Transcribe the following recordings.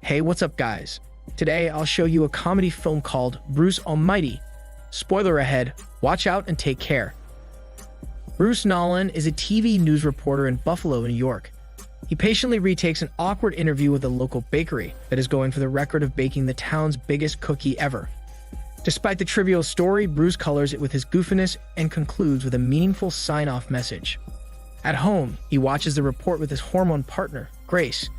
Hey, what's up guys? Today I'll show you a comedy film called Bruce Almighty. Spoiler ahead, watch out and take care. Bruce Nolan is a TV news reporter in Buffalo, New York. He patiently retakes an awkward interview with a local bakery that is going for the record of baking the town's biggest cookie ever. Despite the trivial story, Bruce colors it with his goofiness and concludes with a meaningful sign-off message. At home, he watches the report with his hormone partner, Grace.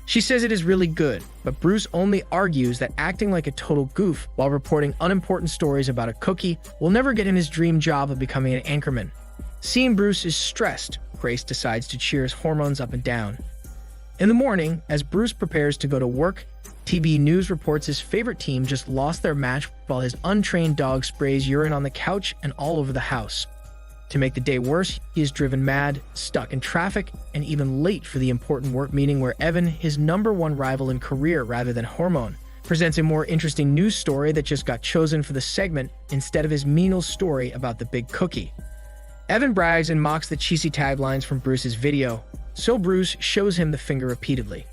She says it is really good, but Bruce only argues that acting like a total goof while reporting unimportant stories about a cookie will never get him his dream job of becoming an anchorman. Seeing Bruce is stressed, Grace decides to cheer his hormones up and down. In the morning, as Bruce prepares to go to work, TV News reports his favorite team just lost their match while his untrained dog sprays urine on the couch and all over the house. To make the day worse, he is driven mad, stuck in traffic, and even late for the important work meeting where Evan, his #1 rival in career rather than hormone, presents a more interesting news story that just got chosen for the segment instead of his menial story about the big cookie. Evan brags and mocks the cheesy taglines from Bruce's video, so Bruce shows him the finger repeatedly.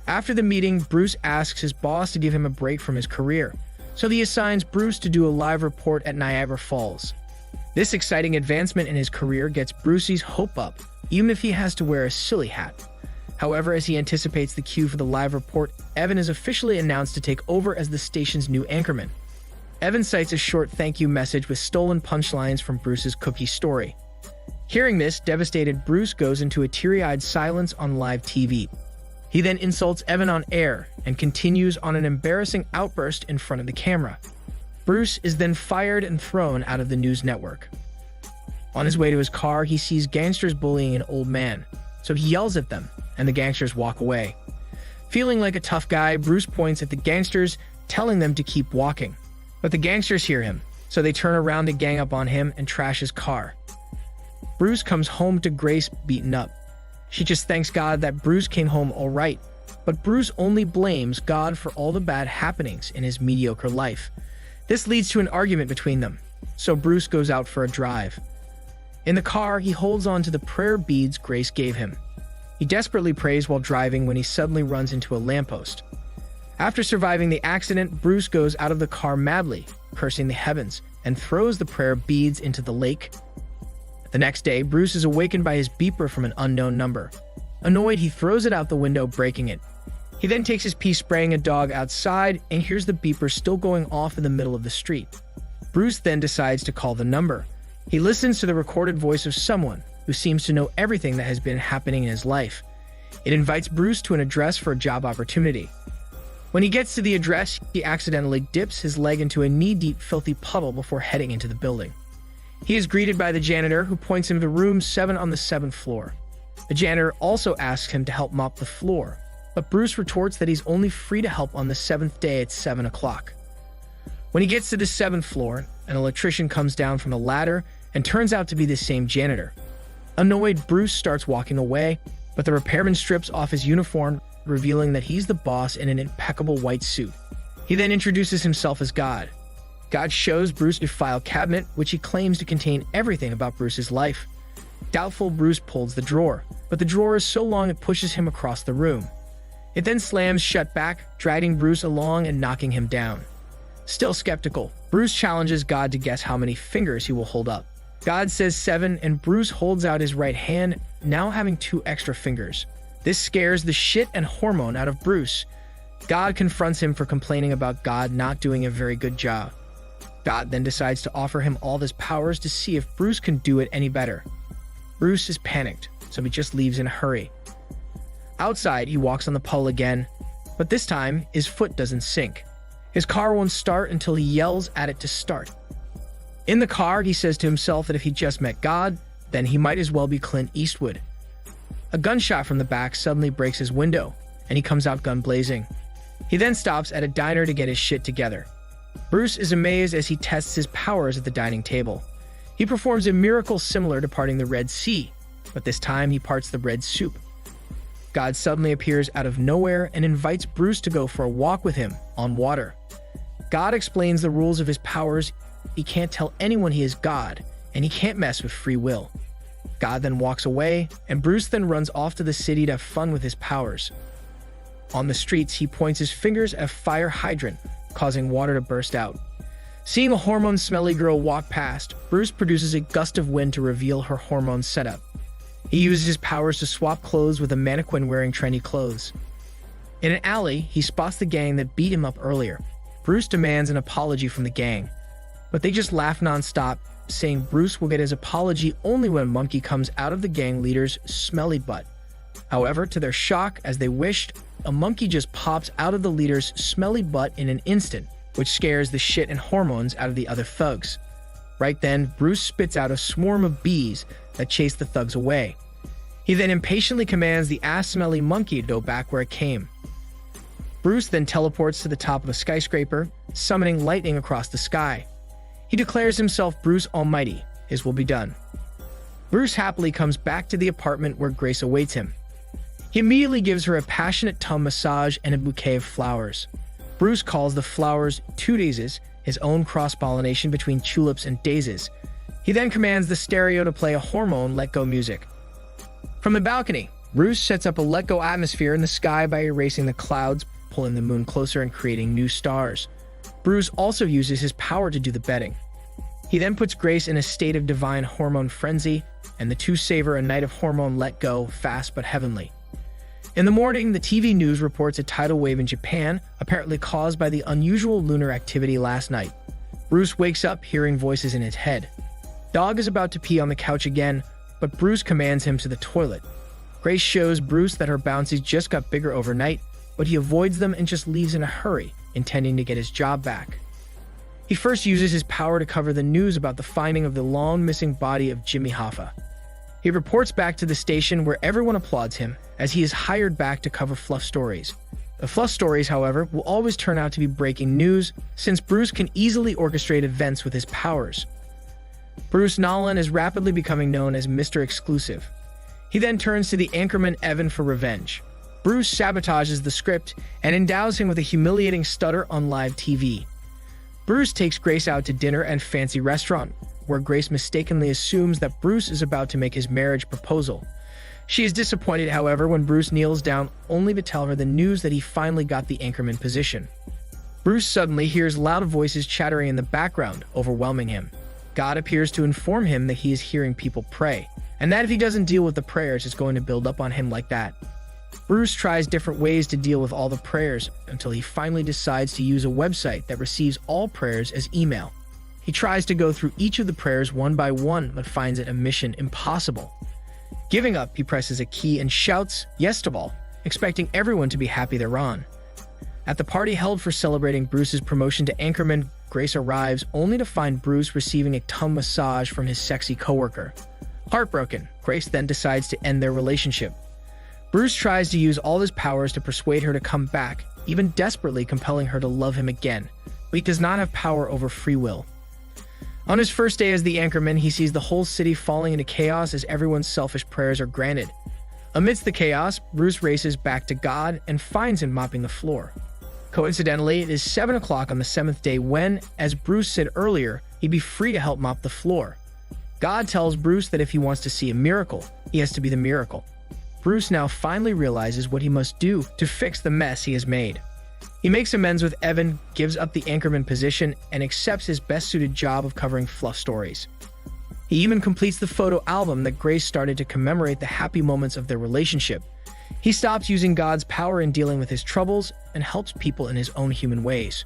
After the meeting, Bruce asks his boss to give him a break from his career, so he assigns Bruce to do a live report at Niagara Falls. This exciting advancement in his career gets Brucey's hope up, even if he has to wear a silly hat. However, as he anticipates the cue for the live report, Evan is officially announced to take over as the station's new anchorman. Evan cites a short thank you message with stolen punchlines from Bruce's cookie story. Hearing this, devastated Bruce goes into a teary-eyed silence on live TV. He then insults Evan on air and continues on an embarrassing outburst in front of the camera. Bruce is then fired and thrown out of the news network. On his way to his car, he sees gangsters bullying an old man, so he yells at them, and the gangsters walk away. Feeling like a tough guy, Bruce points at the gangsters, telling them to keep walking. But the gangsters hear him, so they turn around to gang up on him and trash his car. Bruce comes home to Grace beaten up. She just thanks God that Bruce came home all right, but Bruce only blames God for all the bad happenings in his mediocre life. This leads to an argument between them, so Bruce goes out for a drive. In the car, he holds on to the prayer beads Grace gave him. He desperately prays while driving when he suddenly runs into a lamppost. After surviving the accident, Bruce goes out of the car madly, cursing the heavens, and throws the prayer beads into the lake. The next day, Bruce is awakened by his beeper from an unknown number. Annoyed, he throws it out the window, breaking it. He then takes his pee spraying a dog outside and hears the beeper still going off in the middle of the street. Bruce then decides to call the number. He listens to the recorded voice of someone who seems to know everything that has been happening in his life. It invites Bruce to an address for a job opportunity. When he gets to the address, he accidentally dips his leg into a knee-deep filthy puddle before heading into the building. He is greeted by the janitor, who points him to room 7 on the 7th floor. The janitor also asks him to help mop the floor, but Bruce retorts that he's only free to help on the 7th day at 7 o'clock. When he gets to the 7th floor, an electrician comes down from a ladder and turns out to be the same janitor. Annoyed, Bruce starts walking away, but the repairman strips off his uniform, revealing that he's the boss in an impeccable white suit. He then introduces himself as God. God shows Bruce a file cabinet, which he claims to contain everything about Bruce's life. Doubtful, Bruce pulls the drawer, but the drawer is so long it pushes him across the room. It then slams shut back, dragging Bruce along and knocking him down. Still skeptical, Bruce challenges God to guess how many fingers he will hold up. God says 7, and Bruce holds out his right hand, now having 2 extra fingers. This scares the shit and hormone out of Bruce. God confronts him for complaining about God not doing a very good job. God then decides to offer him all his powers to see if Bruce can do it any better. Bruce is panicked, so he just leaves in a hurry. Outside, he walks on the pole again, but this time, his foot doesn't sink. His car won't start until he yells at it to start. In the car, he says to himself that if he just met God, then he might as well be Clint Eastwood. A gunshot from the back suddenly breaks his window, and he comes out gun blazing. He then stops at a diner to get his shit together. Bruce is amazed as he tests his powers at the dining table. He performs a miracle similar to parting the Red Sea, but this time he parts the red soup. God suddenly appears out of nowhere and invites Bruce to go for a walk with him on water. God explains the rules of his powers. He can't tell anyone he is God, and he can't mess with free will. God then walks away, and Bruce then runs off to the city to have fun with his powers. On the streets, he points his fingers at a fire hydrant, causing water to burst out. Seeing a hormone-smelly girl walk past, Bruce produces a gust of wind to reveal her hormone setup. He uses his powers to swap clothes with a mannequin wearing trendy clothes. In an alley, he spots the gang that beat him up earlier. Bruce demands an apology from the gang, but they just laugh non-stop, saying Bruce will get his apology only when a monkey comes out of the gang leader's smelly butt. However, to their shock, as they wished, a monkey just pops out of the leader's smelly butt in an instant, which scares the shit and hormones out of the other thugs. Right then, Bruce spits out a swarm of bees that chase the thugs away. He then impatiently commands the ass-smelly monkey to go back where it came. Bruce then teleports to the top of a skyscraper, summoning lightning across the sky. He declares himself Bruce Almighty. His will be done. Bruce happily comes back to the apartment where Grace awaits him. He immediately gives her a passionate tongue massage and a bouquet of flowers. Bruce calls the flowers two daisies, his own cross-pollination between tulips and daisies. He then commands the stereo to play a hormone let-go music. From the balcony, Bruce sets up a let-go atmosphere in the sky by erasing the clouds, pulling the moon closer and creating new stars. Bruce also uses his power to do the betting. He then puts Grace in a state of divine hormone frenzy, and the two savor a night of hormone let-go, fast but heavenly. In the morning, the TV news reports a tidal wave in Japan, apparently caused by the unusual lunar activity last night. Bruce wakes up hearing voices in his head. Dog is about to pee on the couch again, but Bruce commands him to the toilet. Grace shows Bruce that her bouncies just got bigger overnight, but he avoids them and just leaves in a hurry, intending to get his job back. He first uses his power to cover the news about the finding of the long-missing body of Jimmy Hoffa. He reports back to the station where everyone applauds him, as he is hired back to cover fluff stories. The fluff stories, however, will always turn out to be breaking news, since Bruce can easily orchestrate events with his powers. Bruce Nolan is rapidly becoming known as Mr. Exclusive. He then turns to the anchorman Evan for revenge. Bruce sabotages the script and endows him with a humiliating stutter on live TV. Bruce takes Grace out to dinner at a fancy restaurant, where Grace mistakenly assumes that Bruce is about to make his marriage proposal. She is disappointed, however, when Bruce kneels down only to tell her the news that he finally got the anchorman position. Bruce suddenly hears loud voices chattering in the background, overwhelming him. God appears to inform him that he is hearing people pray, and that if he doesn't deal with the prayers, it's going to build up on him like that. Bruce tries different ways to deal with all the prayers until he finally decides to use a website that receives all prayers as email. He tries to go through each of the prayers one by one, but finds it a mission impossible. Giving up, he presses a key and shouts, "Yes to all," expecting everyone to be happy they're on. At the party held for celebrating Bruce's promotion to anchorman, Grace arrives only to find Bruce receiving a tongue massage from his sexy coworker. Heartbroken, Grace then decides to end their relationship. Bruce tries to use all his powers to persuade her to come back, even desperately compelling her to love him again, but he does not have power over free will. On his first day as the anchorman, he sees the whole city falling into chaos as everyone's selfish prayers are granted. Amidst the chaos, Bruce races back to God and finds him mopping the floor. Coincidentally, it is 7 o'clock on the 7th day when, as Bruce said earlier, he'd be free to help mop the floor. God tells Bruce that if he wants to see a miracle, he has to be the miracle. Bruce now finally realizes what he must do to fix the mess he has made. He makes amends with Evan, gives up the anchorman position, and accepts his best-suited job of covering fluff stories. He even completes the photo album that Grace started to commemorate the happy moments of their relationship. He stops using God's power in dealing with his troubles and helps people in his own human ways.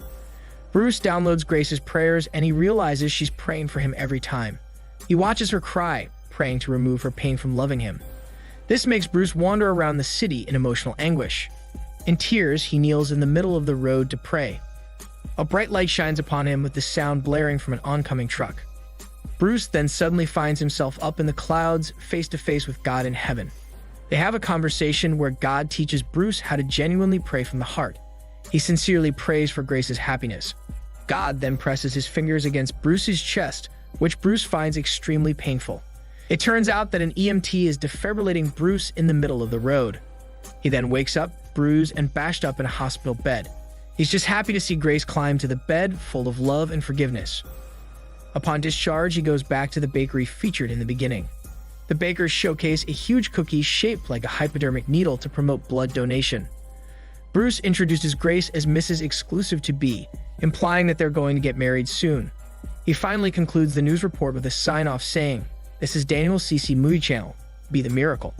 Bruce downloads Grace's prayers and he realizes she's praying for him every time. He watches her cry, praying to remove her pain from loving him. This makes Bruce wander around the city in emotional anguish. In tears, he kneels in the middle of the road to pray. A bright light shines upon him with the sound blaring from an oncoming truck. Bruce then suddenly finds himself up in the clouds, face to face with God in heaven. They have a conversation where God teaches Bruce how to genuinely pray from the heart. He sincerely prays for Grace's happiness. God then presses his fingers against Bruce's chest, which Bruce finds extremely painful. It turns out that an EMT is defibrillating Bruce in the middle of the road. He then wakes up, bruised and bashed up in a hospital bed. He's just happy to see Grace climb to the bed, full of love and forgiveness. Upon discharge, he goes back to the bakery featured in the beginning. The bakers showcase a huge cookie shaped like a hypodermic needle to promote blood donation. Bruce introduces Grace as Mrs. Exclusive to B, implying that they're going to get married soon. He finally concludes the news report with a sign-off saying, "This is Daniel CC Movie Channel. Be the miracle."